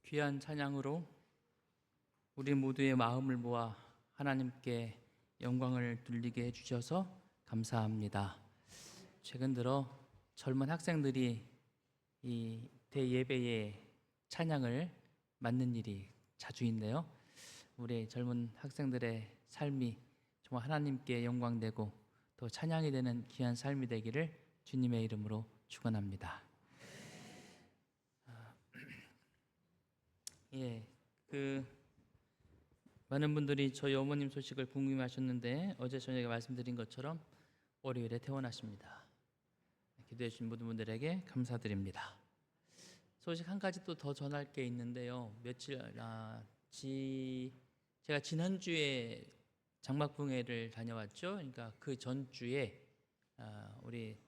귀한 찬양으로 우리 모두의 마음을 모아 하나님께 영광을 돌리게 해주셔서 감사합니다. 최근 들어 젊은 학생들이 이 대예배의 찬양을 맡는 일이 자주 있네요. 우리 젊은 학생들의 삶이 정말 하나님께 영광되고 또 찬양이 되는 귀한 삶이 되기를 주님의 이름으로 축원합니다. 많은 분들이 저희 어머님 소식을 궁금해하셨는데 어제 저녁에 말씀드린 것처럼 월요일에 퇴원하십니다. 기도해 주신 모든 분들에게 감사드립니다. 소식 한 가지 또 더 전할 게 있는데요. 제가 지난주에 장막붕회를 다녀왔죠. 그러니까 그 전주에 우리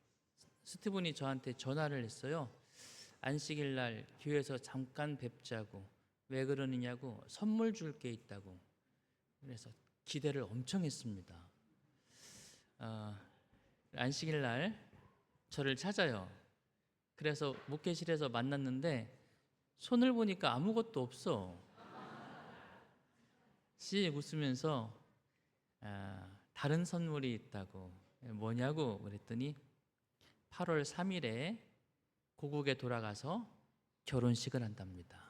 스티븐이 저한테 전화를 했어요. 안식일 날 교회에서 잠깐 뵙자고. 왜 그러느냐고, 선물 줄 게 있다고. 그래서 기대를 엄청 했습니다. 안식일 날 저를 찾아요. 그래서 목회실에서 만났는데 손을 보니까 아무것도 없어. 씩 웃으면서 다른 선물이 있다고. 뭐냐고 그랬더니 8월 3일에 고국에 돌아가서 결혼식을 한답니다.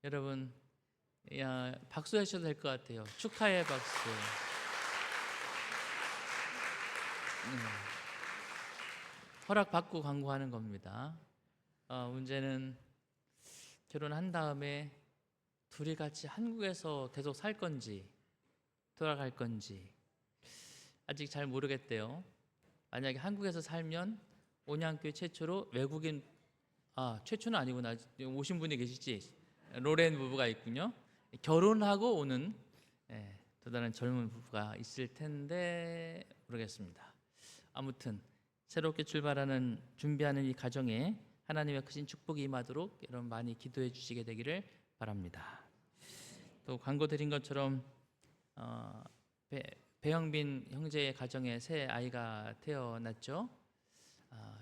여러분, 박수 하셔도 될 것 같아요. 축하의 박수. 허락받고 광고하는 겁니다. 문제는 결혼한 다음에 둘이 같이 한국에서 계속 살 건지 돌아갈 건지 아직 잘 모르겠대요. 만약에 한국에서 살면 온양교회 최초로 외국인, 최초는 아니구나, 오신 분이 계시지, 로렌 부부가 있군요. 결혼하고 오는 또 다른 젊은 부부가 있을 텐데 모르겠습니다. 아무튼 새롭게 준비하는 이 가정에 하나님의 크신 축복이 임하도록 여러분 많이 기도해 주시게 되기를 바랍니다. 또 광고 드린 것처럼 배영빈 형제의 가정에 새 아이가 태어났죠.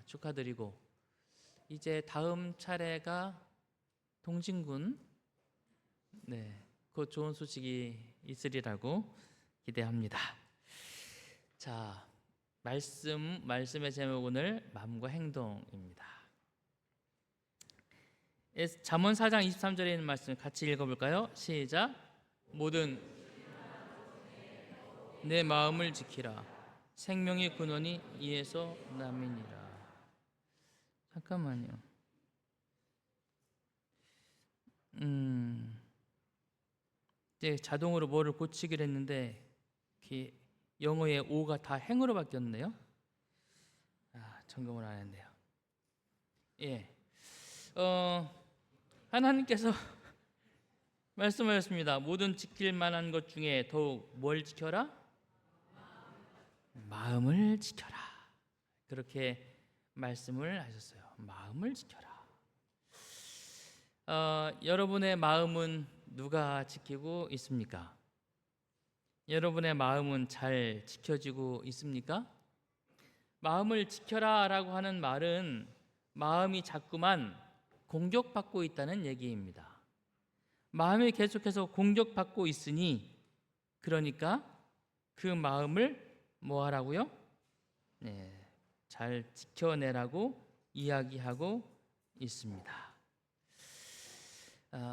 축하드리고 이제 다음 차례가 동진군, 곧 좋은 소식이 있으리라고 기대합니다. 자, 말씀의 제목 오늘 마음과 행동입니다. 잠언 4장 23절에 있는 말씀 같이 읽어볼까요? 시작. 모든 내 마음을 지키라. 생명의 근원이 이에서 남이니라. 잠깐만요. 이제 자동으로 뭐를 고치기로 했는데 영어의 O가 다 행으로 바뀌었네요. 점검을 안 했네요. 하나님께서 말씀하셨습니다. 모든 지킬 만한 것 중에 더욱 뭘 지켜라? 마음을 지켜라. 그렇게 말씀을 하셨어요. 마음을 지켜라. 여러분의 마음은 누가 지키고 있습니까? 여러분의 마음은 잘 지켜지고 있습니까? 마음을 지켜라 라고 하는 말은 마음이 자꾸만 공격받고 있다는 얘기입니다. 마음이 계속해서 공격받고 있으니 그러니까 그 마음을 뭐 하라고요? 잘 지켜내라고 이야기하고 있습니다.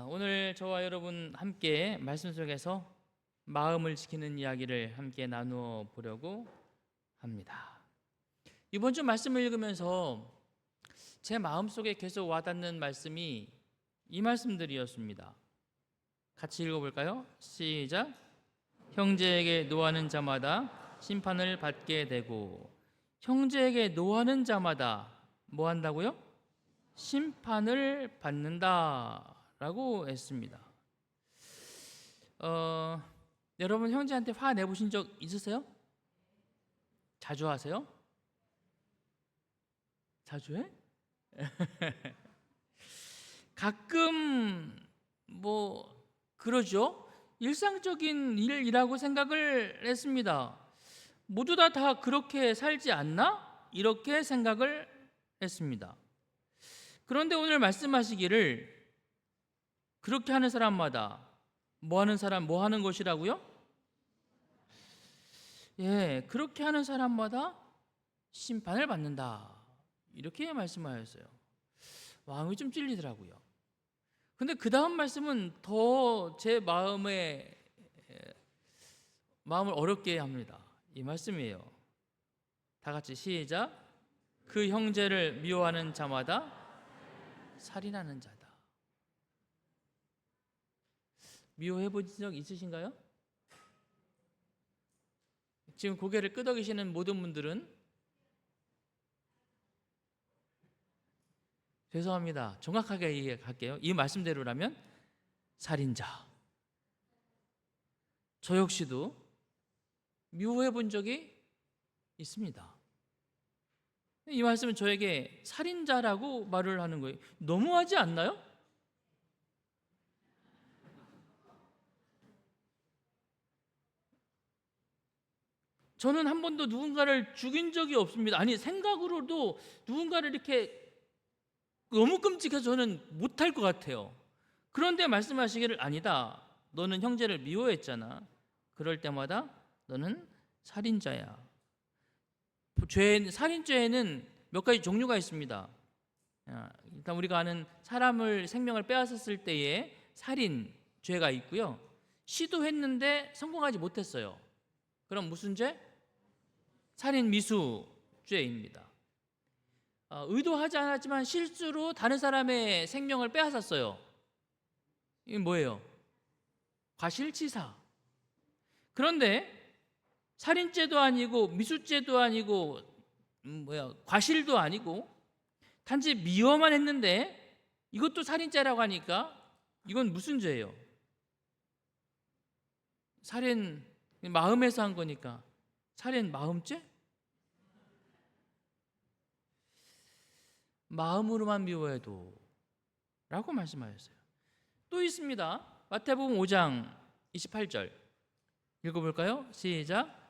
오늘 저와 여러분 함께 말씀 속에서 마음을 지키는 이야기를 함께 나누어 보려고 합니다. 이번 주 말씀을 읽으면서 제 마음속에 계속 와닿는 말씀이 이 말씀들이었습니다. 같이 읽어볼까요? 시작. 형제에게 노하는 자마다 심판을 받게 되고, 형제에게 노하는 자마다 뭐 한다고요? 심판을 받는다라고 했습니다. 여러분 형제한테 화 내보신 적 있으세요? 자주 하세요? 자주 해? 가끔 그러죠. 일상적인 일이라고 생각을 했습니다. 모두 다 그렇게 살지 않나? 이렇게 생각을 했습니다. 그런데 오늘 말씀하시기를 그렇게 하는 사람마다 뭐 하는 사람, 뭐 하는 것이라고요? 예, 그렇게 하는 사람마다 심판을 받는다. 이렇게 말씀하셨어요. 마음이 좀 찔리더라고요. 근데 그 다음 말씀은 더 제 마음을 어렵게 합니다. 이 말씀이에요. 다 같이 시작. 그 형제를 미워하는 자마다 살인하는 자다. 미워해 보신 적 있으신가요? 지금 고개를 끄덕이시는 모든 분들은 죄송합니다. 정확하게 얘기할게요. 이 말씀대로라면 살인자. 저 역시도 미워해 본 적이 있습니다. 이 말씀은 저에게 살인자라고 말을 하는 거예요. 너무하지 않나요? 저는 한 번도 누군가를 죽인 적이 없습니다. 아니, 생각으로도 누군가를 이렇게 너무 끔찍해서 저는 못할 것 같아요. 그런데 말씀하시기를 아니다. 너는 형제를 미워했잖아. 그럴 때마다 너는 살인자야. 살인죄에는 몇 가지 종류가 있습니다. 일단 우리가 아는 사람을 생명을 빼앗았을 때의 살인죄가 있고요. 시도했는데 성공하지 못했어요. 그럼 무슨 죄? 살인 미수죄입니다. 의도하지 않았지만 실수로 다른 사람의 생명을 빼앗았어요. 이게 뭐예요? 과실치사. 그런데 살인죄도 아니고 미수죄도 아니고 과실도 아니고 단지 미워만 했는데 이것도 살인죄라고 하니까 이건 무슨 죄예요? 살인 마음에서 한 거니까 살인 마음죄? 마음으로만 미워해도 라고 말씀하셨어요. 또 있습니다. 마태복음 5장 28절 읽어볼까요? 시작.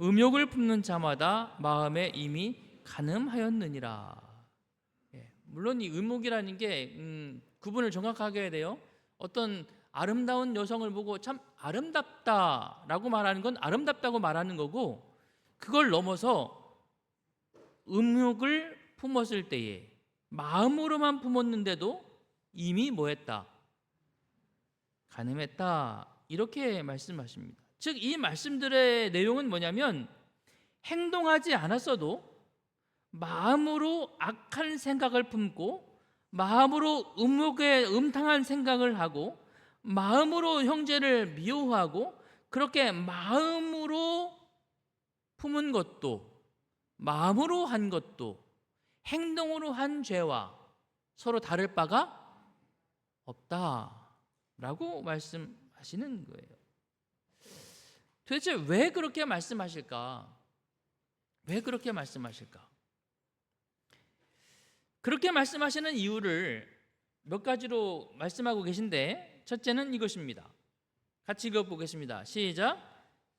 음욕을 품는 자마다 마음에 이미 간음하였느니라. 물론 이 음욕이라는 게 구분을 정확하게 해야 돼요. 어떤 아름다운 여성을 보고 참 아름답다라고 말하는 건 아름답다고 말하는 거고, 그걸 넘어서 음욕을 품었을 때에 마음으로만 품었는데도 이미 뭐했다? 간음했다. 이렇게 말씀하십니다. 즉 이 말씀들의 내용은 뭐냐면 행동하지 않았어도 마음으로 악한 생각을 품고 마음으로 음욕에 음탕한 생각을 하고 마음으로 형제를 미워하고 그렇게 마음으로 품은 것도 마음으로 한 것도 행동으로 한 죄와 서로 다를 바가 없다라고 말씀하시는 거예요. 도대체 왜 그렇게 말씀하실까? 왜 그렇게 말씀하실까? 그렇게 말씀하시는 이유를 몇 가지로 말씀하고 계신데, 첫째는 이것입니다. 같이 읽어보겠습니다. 시작.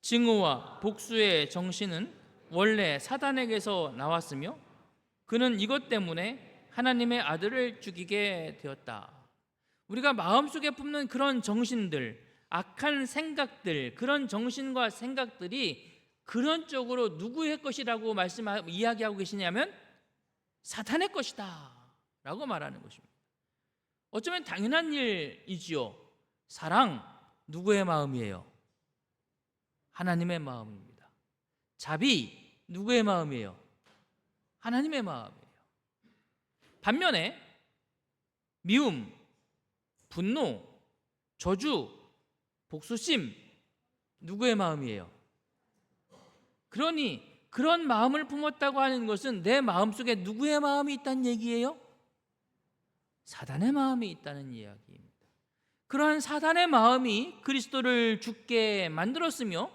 증오와 복수의 정신은 원래 사단에게서 나왔으며 그는 이것 때문에 하나님의 아들을 죽이게 되었다. 우리가 마음속에 품는 그런 정신들, 악한 생각들, 그런 정신과 생각들이 그런 쪽으로 누구의 것이라고 이야기하고 계시냐면 사탄의 것이다 라고 말하는 것입니다. 어쩌면 당연한 일이지요. 사랑, 누구의 마음이에요? 하나님의 마음입니다. 자비, 누구의 마음이에요? 하나님의 마음이에요. 반면에 미움, 분노, 저주, 복수심, 누구의 마음이에요? 그러니 그런 마음을 품었다고 하는 것은 내 마음속에 누구의 마음이 있다는 얘기예요? 사단의 마음이 있다는 이야기입니다. 그러한 사단의 마음이 그리스도를 죽게 만들었으며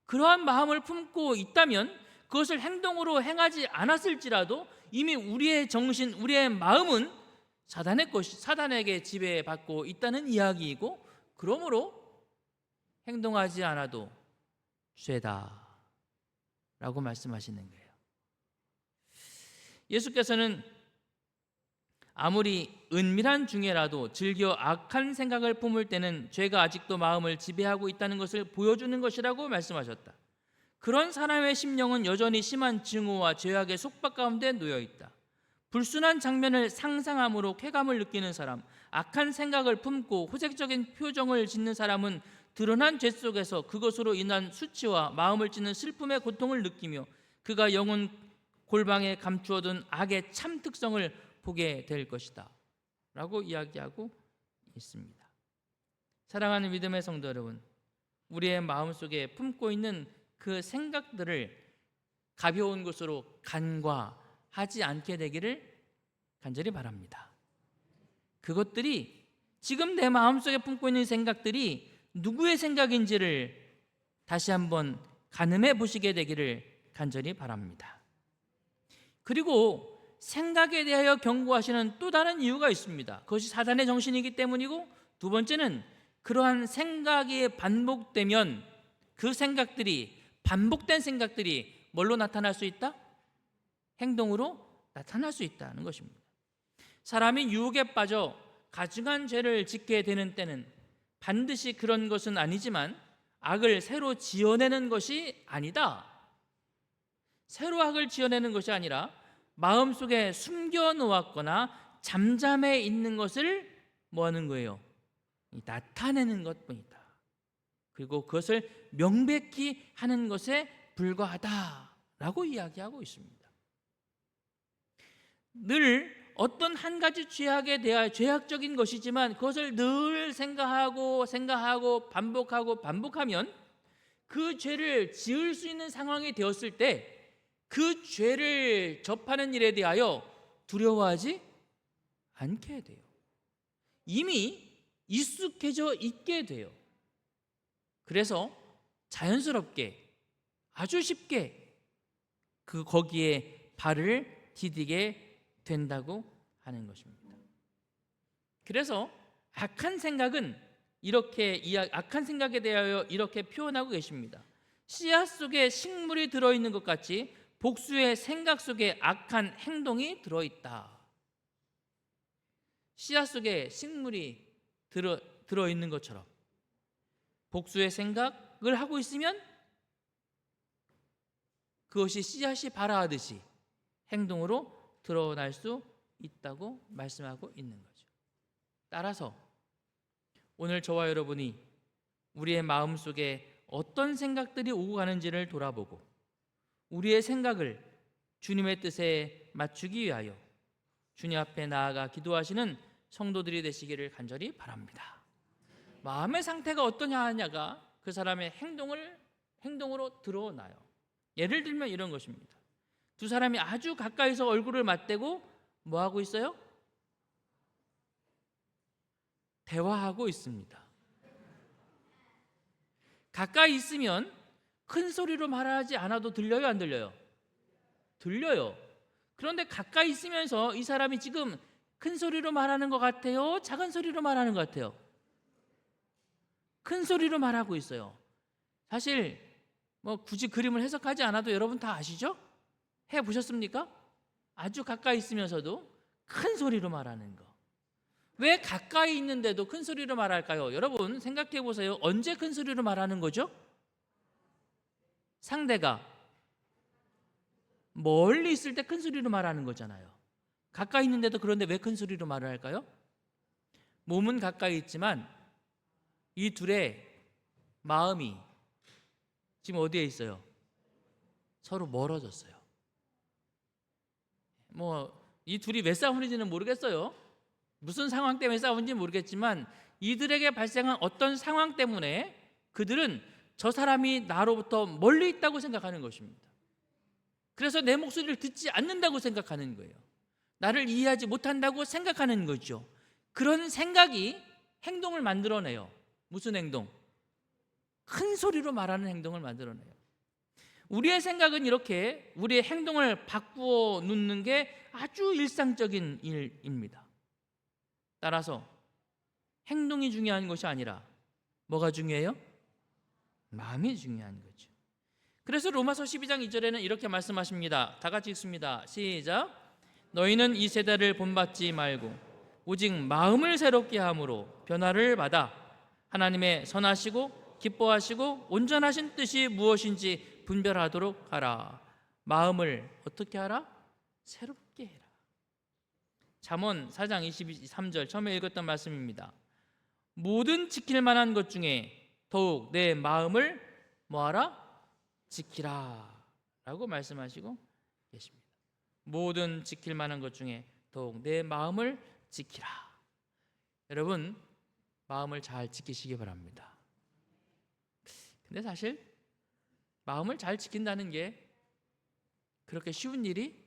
그러한 마음을 품고 있다면 그것을 행동으로 행하지 않았을지라도 이미 우리의 정신, 우리의 마음은 사단에게 지배받고 있다는 이야기이고, 그러므로 행동하지 않아도 죄다 라고 말씀하시는 거예요. 예수께서는 아무리 은밀한 중에라도 즐겨 악한 생각을 품을 때는 죄가 아직도 마음을 지배하고 있다는 것을 보여주는 것이라고 말씀하셨다. 그런 사람의 심령은 여전히 심한 증오와 죄악의 속박 가운데 놓여 있다. 불순한 장면을 상상함으로 쾌감을 느끼는 사람, 악한 생각을 품고 호색적인 표정을 짓는 사람은 드러난 죄 속에서 그것으로 인한 수치와 마음을 찢는 슬픔의 고통을 느끼며 그가 영혼 골방에 감추어둔 악의 참 특성을 보게 될 것이다 라고 이야기하고 있습니다. 사랑하는 믿음의 성도 여러분, 우리의 마음속에 품고 있는 그 생각들을 가벼운 것으로 간과하지 않게 되기를 간절히 바랍니다. 그것들이 지금 내 마음속에 품고 있는 생각들이 누구의 생각인지를 다시 한번 가늠해 보시게 되기를 간절히 바랍니다. 그리고 생각에 대하여 경고하시는 또 다른 이유가 있습니다. 그것이 사단의 정신이기 때문이고, 두 번째는 그러한 생각이 반복되면 그 생각들이, 반복된 생각들이 뭘로 나타날 수 있다? 행동으로 나타날 수 있다는 것입니다. 사람이 유혹에 빠져 가증한 죄를 짓게 되는 때는 반드시 그런 것은 아니지만 악을 새로 지어내는 것이 아니다. 새로 악을 지어내는 것이 아니라 마음속에 숨겨놓았거나 잠잠해 있는 것을 뭐 하는 거예요? 나타내는 것뿐이다. 그리고 그것을 명백히 하는 것에 불과하다라고 이야기하고 있습니다. 늘 어떤 한 가지 죄악에 대하여 죄악적인 것이지만 그것을 늘 생각하고 반복하면 그 죄를 지을 수 있는 상황이 되었을 때 그 죄를 접하는 일에 대하여 두려워하지 않게 돼요. 이미 익숙해져 있게 돼요. 그래서 자연스럽게 아주 쉽게 거기에 발을 디디게 된다고 하는 것입니다. 그래서 악한 생각은 악한 생각에 대하여 이렇게 표현하고 계십니다. 씨앗 속에 식물이 들어있는 것 같이 복수의 생각 속에 악한 행동이 들어있다. 씨앗 속에 식물이 들어있는 것처럼 복수의 생각을 하고 있으면 그것이 씨앗이 발아하듯이 행동으로 드러날 수 있다고 말씀하고 있는 거죠. 따라서 오늘 저와 여러분이 우리의 마음속에 어떤 생각들이 오고 가는지를 돌아보고 우리의 생각을 주님의 뜻에 맞추기 위하여 주님 앞에 나아가 기도하시는 성도들이 되시기를 간절히 바랍니다. 마음의 상태가 어떠냐가 그 사람의 행동으로 드러나요. 예를 들면 이런 것입니다. 두 사람이 아주 가까이서 얼굴을 맞대고 뭐 하고 있어요? 대화하고 있습니다. 가까이 있으면 큰 소리로 말하지 않아도 들려요, 안 들려요? 들려요. 그런데 가까이 있으면서 이 사람이 지금 큰 소리로 말하는 것 같아요? 작은 소리로 말하는 것 같아요? 큰 소리로 말하고 있어요. 사실 뭐 굳이 그림을 해석하지 않아도 여러분 다 아시죠? 해보셨습니까? 아주 가까이 있으면서도 큰 소리로 말하는 거. 왜 가까이 있는데도 큰 소리로 말할까요? 여러분 생각해 보세요. 언제 큰 소리로 말하는 거죠? 상대가 멀리 있을 때 큰 소리로 말하는 거잖아요. 가까이 있는데도 그런데 왜 큰 소리로 말을 할까요? 몸은 가까이 있지만 이 둘의 마음이 지금 어디에 있어요? 서로 멀어졌어요. 이 둘이 왜 싸우는지는 모르겠어요. 무슨 상황 때문에 싸우는지 모르겠지만 이들에게 발생한 어떤 상황 때문에 그들은 저 사람이 나로부터 멀리 있다고 생각하는 것입니다. 그래서 내 목소리를 듣지 않는다고 생각하는 거예요. 나를 이해하지 못한다고 생각하는 거죠. 그런 생각이 행동을 만들어내요. 무슨 행동? 큰 소리로 말하는 행동을 만들어내요. 우리의 생각은 이렇게 우리의 행동을 바꾸어 놓는 게 아주 일상적인 일입니다. 따라서 행동이 중요한 것이 아니라 뭐가 중요해요? 마음이 중요한 거죠. 그래서 로마서 12장 2절에는 이렇게 말씀하십니다. 다 같이 읽습니다. 시작. 너희는 이 세대를 본받지 말고 오직 마음을 새롭게 함으로 변화를 받아 하나님의 선하시고 기뻐하시고 온전하신 뜻이 무엇인지 분별하도록 하라. 마음을 어떻게 하라? 새롭게 해라. 잠언 4장 23절 처음에 읽었던 말씀입니다. 모든 지킬 만한 것 중에 더욱 내 마음을 뭐하라? 지키라 라고 말씀하시고 계십니다. 모든 지킬 만한 것 중에 더욱 내 마음을 지키라. 여러분, 마음을 잘 지키시기 바랍니다. 근데 사실 마음을 잘 지킨다는 게 그렇게 쉬운 일이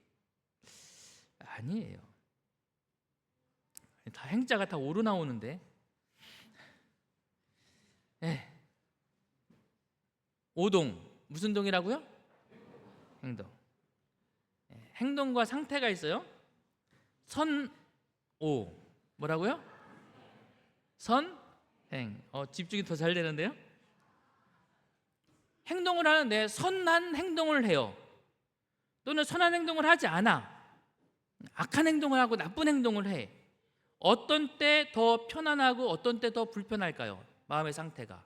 아니에요. 다 행자가 다 오르 나오는데, 오동 무슨 동이라고요? 행동. 행동과 상태가 있어요. 선오 뭐라고요? 선행. 집중이 더 잘 되는데요. 행동을 하는데 선한 행동을 해요. 또는 선한 행동을 하지 않아. 악한 행동을 하고 나쁜 행동을 해. 어떤 때 더 편안하고 어떤 때 더 불편할까요? 마음의 상태가.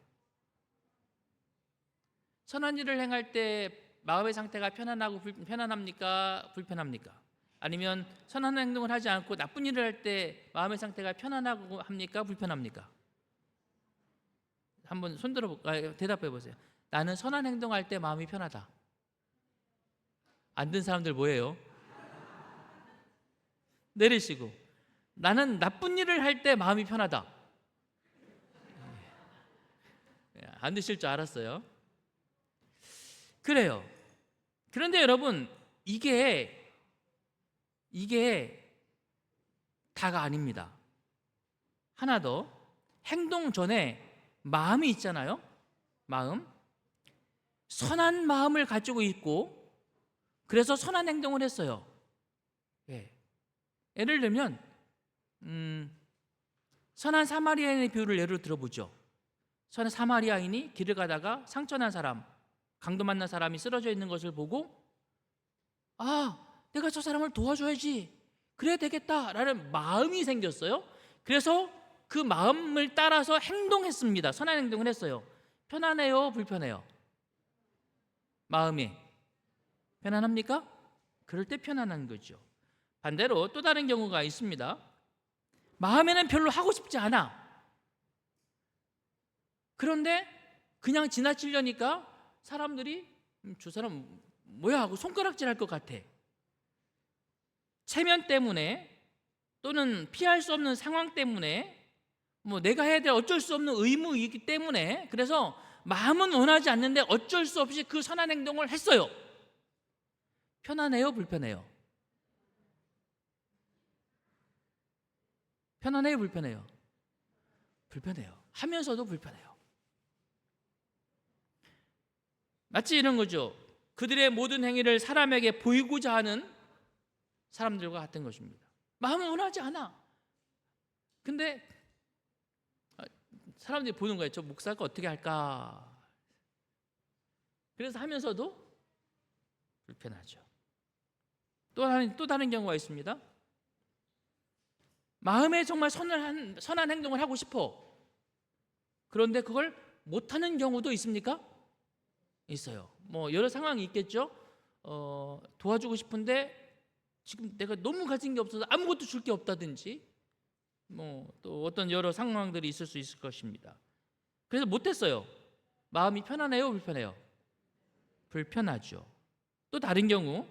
선한 일을 행할 때 마음의 상태가 편안합니까? 불편합니까? 아니면 선한 행동을 하지 않고 나쁜 일을 할 때 마음의 상태가 편안하고 합니까? 불편합니까? 한번 손들어 볼까요? 대답해 보세요. 나는 선한 행동할 때 마음이 편하다. 안 든 사람들 뭐예요? 내리시고. 나는 나쁜 일을 할 때 마음이 편하다. 안 드실 줄 알았어요. 그래요. 그런데 여러분, 이게 다가 아닙니다. 하나 더, 행동 전에 마음이 있잖아요. 마음. 선한 마음을 가지고 있고 그래서 선한 행동을 했어요. 예를 들면 선한 사마리아인의 비유를 예로 들어보죠. 선한 사마리아인이 길을 가다가 상처난 사람, 강도 만난 사람이 쓰러져 있는 것을 보고 내가 저 사람을 도와줘야지, 그래야 되겠다라는 마음이 생겼어요. 그래서 그 마음을 따라서 행동했습니다. 선한 행동을 했어요. 편안해요? 불편해요? 마음이 편안합니까? 그럴 때 편안한 거죠. 반대로 또 다른 경우가 있습니다. 마음에는 별로 하고 싶지 않아. 그런데 그냥 지나치려니까 사람들이 저 사람 뭐야 하고 손가락질할 것 같아. 체면 때문에 또는 피할 수 없는 상황 때문에 내가 해야 될 어쩔 수 없는 의무이기 때문에 그래서 마음은 원하지 않는데 어쩔 수 없이 그 선한 행동을 했어요. 편안해요? 불편해요? 편안해요? 불편해요? 불편해요. 하면서도 불편해요. 마치 이런 거죠. 그들의 모든 행위를 사람에게 보이고자 하는 사람들과 같은 것입니다. 마음은 원하지 않아. 근데 사람들이 보는 거예요. 저 목사가 어떻게 할까? 그래서 하면서도 불편하죠. 또 다른 경우가 있습니다. 마음에 정말 선한 행동을 하고 싶어. 그런데 그걸 못하는 경우도 있습니까? 있어요. 여러 상황이 있겠죠. 도와주고 싶은데 지금 내가 너무 가진 게 없어서 아무것도 줄 게 없다든지 또 어떤 여러 상황들이 있을 수 있을 것입니다. 그래서 못했어요. 마음이 편안해요? 불편해요? 불편하죠. 또 다른 경우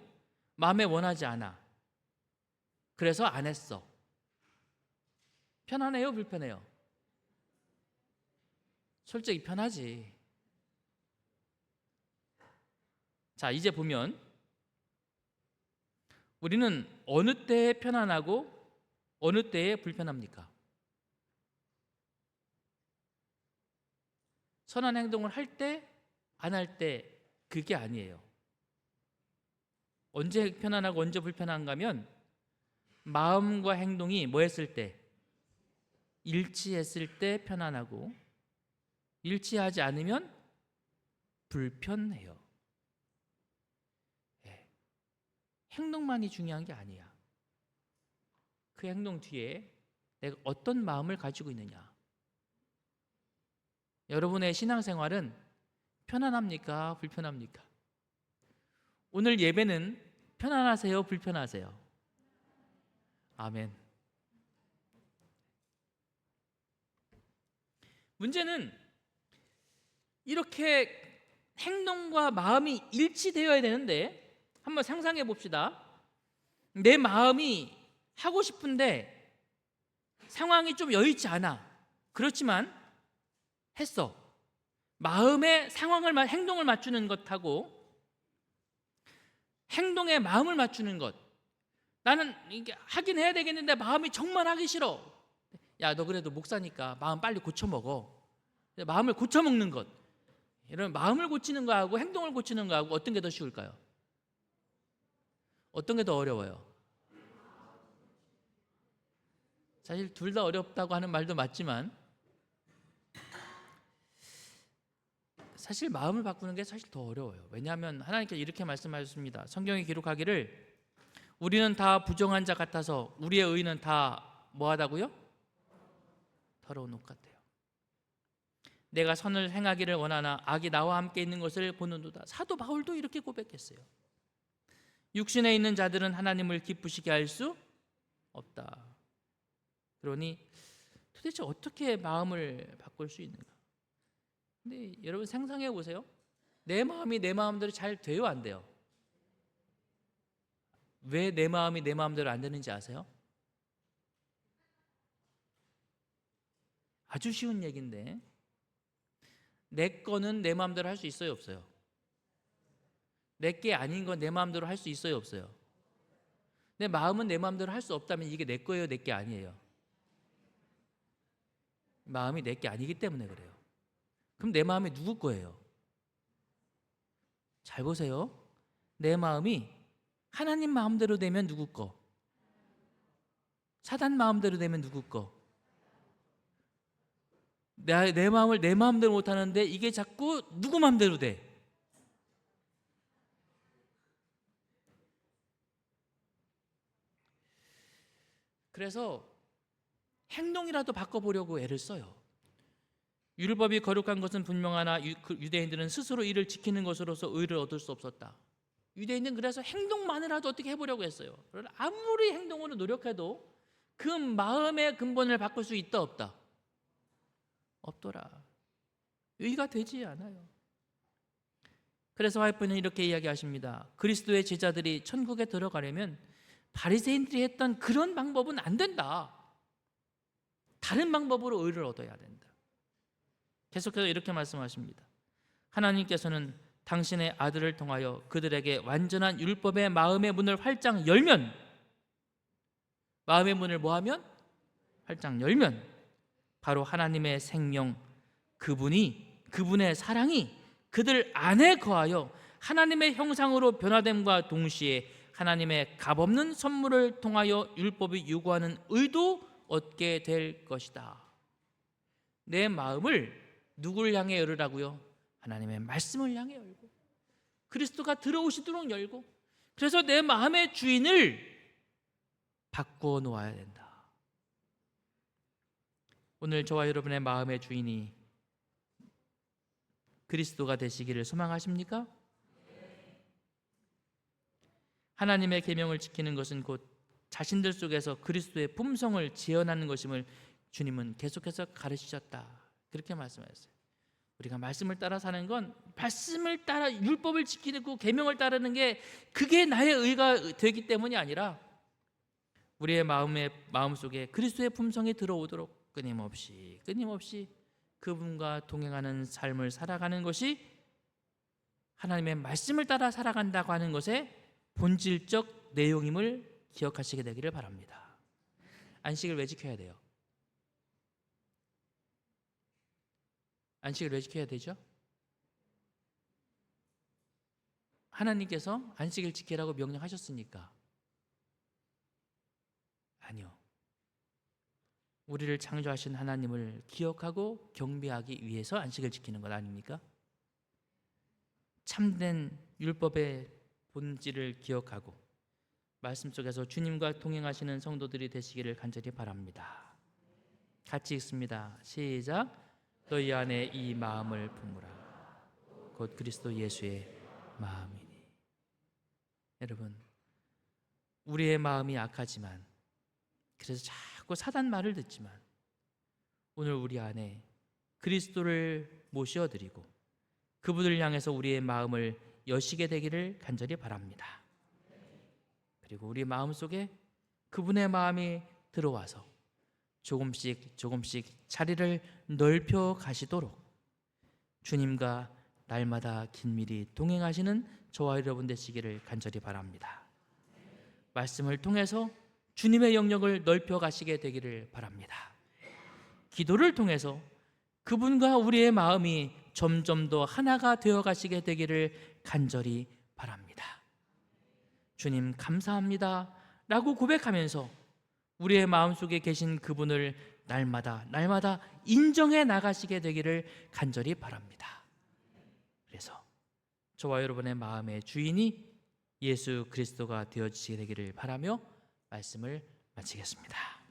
마음에 원하지 않아. 그래서 안 했어. 편안해요? 불편해요? 솔직히 편하지. 자, 이제 보면 우리는 어느 때에 편안하고 어느 때에 불편합니까? 선한 행동을 할 때, 안 할 때 그게 아니에요. 언제 편안하고 언제 불편한가면 마음과 행동이 뭐 했을 때? 일치했을 때 편안하고 일치하지 않으면 불편해요. 행동만이 중요한 게 아니야. 그 행동 뒤에 내가 어떤 마음을 가지고 있느냐. 여러분의 신앙생활은 편안합니까? 불편합니까? 오늘 예배는 편안하세요? 불편하세요? 아멘. 문제는 이렇게 행동과 마음이 일치되어야 되는데, 한번 상상해 봅시다. 내 마음이 하고 싶은데 상황이 좀 여의치 않아. 그렇지만 했어. 마음의 상황을 행동을 맞추는 것하고 행동에 마음을 맞추는 것. 나는 이게 하긴 해야 되겠는데 마음이 정말 하기 싫어. 야, 너 그래도 목사니까 마음 빨리 고쳐 먹어. 마음을 고쳐 먹는 것. 이런 마음을 고치는 거하고 행동을 고치는 거하고 어떤 게 더 쉬울까요? 어떤 게 더 어려워요? 사실 둘 다 어렵다고 하는 말도 맞지만 사실 마음을 바꾸는 게 사실 더 어려워요. 왜냐하면 하나님께서 이렇게 말씀하셨습니다. 성경에 기록하기를 우리는 다 부정한 자 같아서 우리의 의는 다 뭐하다고요? 더러운 옷 같아요. 내가 선을 행하기를 원하나 악이 나와 함께 있는 것을 보는도다. 사도 바울도 이렇게 고백했어요. 육신에 있는 자들은 하나님을 기쁘시게 할 수 없다. 그러니 도대체 어떻게 마음을 바꿀 수 있는가? 근데 여러분 상상해 보세요. 내 마음이 내 마음대로 잘 돼요, 안 돼요? 왜 내 마음이 내 마음대로 안 되는지 아세요? 아주 쉬운 얘기인데 내 거는 내 마음대로 할 수 있어요, 없어요? 내 게 아닌 건 내 마음대로 할 수 있어요, 없어요? 내 마음은 내 마음대로 할 수 없다면 이게 내 거예요, 내 게 아니에요? 마음이 내 게 아니기 때문에 그래요. 그럼 내 마음이 누구 거예요? 잘 보세요. 내 마음이 하나님 마음대로 되면 누구 거? 사단 마음대로 되면 누구 거? 내 마음을 내 마음대로 못하는데 이게 자꾸 누구 마음대로 돼? 그래서 행동이라도 바꿔보려고 애를 써요. 율법이 거룩한 것은 분명하나 유대인들은 스스로 이를 지키는 것으로서 의를 얻을 수 없었다. 유대인들은 그래서 행동만이라도 어떻게 해보려고 했어요. 그러나 아무리 행동으로 노력해도 그 마음의 근본을 바꿀 수 있다 없다? 없더라. 의가 되지 않아요. 그래서 화이프는 이렇게 이야기하십니다. 그리스도의 제자들이 천국에 들어가려면 바리새인들이 했던 그런 방법은 안 된다. 다른 방법으로 의를 얻어야 된다. 계속해서 이렇게 말씀하십니다. 하나님께서는 당신의 아들을 통하여 그들에게 완전한 율법의 마음의 문을 활짝 열면, 마음의 문을 뭐하면? 활짝 열면 바로 하나님의 생명, 그분의 사랑이 그들 안에 거하여 하나님의 형상으로 변화됨과 동시에 하나님의 값없는 선물을 통하여 율법이 요구하는 의도 얻게 될 것이다. 내 마음을 누구를 향해 열으라고요? 하나님의 말씀을 향해 열고 그리스도가 들어오시도록 열고, 그래서 내 마음의 주인을 바꾸어 놓아야 된다. 오늘 저와 여러분의 마음의 주인이 그리스도가 되시기를 소망하십니까? 하나님의 계명을 지키는 것은 곧 자신들 속에서 그리스도의 품성을 재현하는 것임을 주님은 계속해서 가르치셨다. 그렇게 말씀하셨어요. 우리가 말씀을 따라 사는 건 말씀을 따라 율법을 지키고 계명을 따르는 게 그게 나의 의가 되기 때문이 아니라 우리의 마음속에 그리스도의 품성이 들어오도록 끊임없이 그분과 동행하는 삶을 살아가는 것이 하나님의 말씀을 따라 살아간다고 하는 것의 본질적 내용임을 기억하시게 되기를 바랍니다. 안식을 왜 지켜야 돼요? 안식을 왜 지켜야 되죠? 하나님께서 안식을 지키라고 명령하셨으니까? 아니요. 우리를 창조하신 하나님을 기억하고 경배하기 위해서 안식을 지키는 것 아닙니까? 참된 율법의 본질을 기억하고 말씀 속에서 주님과 동행하시는 성도들이 되시기를 간절히 바랍니다. 같이 읽습니다. 시작. 너희 안에 이 마음을 품으라. 곧 그리스도 예수의 마음이니. 여러분, 우리의 마음이 악하지만, 그래서 자꾸 사단 말을 듣지만, 오늘 우리 안에 그리스도를 모셔드리고 그분을 향해서 우리의 마음을 여시게 되기를 간절히 바랍니다. 그리고 우리 마음속에 그분의 마음이 들어와서 조금씩 자리를 넓혀 가시도록 주님과 날마다 긴밀히 동행하시는 저와 여러분 되시기를 간절히 바랍니다. 말씀을 통해서 주님의 영역을 넓혀 가시게 되기를 바랍니다. 기도를 통해서 그분과 우리의 마음이 점점 더 하나가 되어 가시게 되기를 간절히 바랍니다. 주님 감사합니다 라고 고백하면서 우리의 마음속에 계신 그분을 날마다 인정해 나가시게 되기를 간절히 바랍니다. 그래서 저와 여러분의 마음의 주인이 예수 그리스도가 되어지게 되기를 바라며 말씀을 마치겠습니다.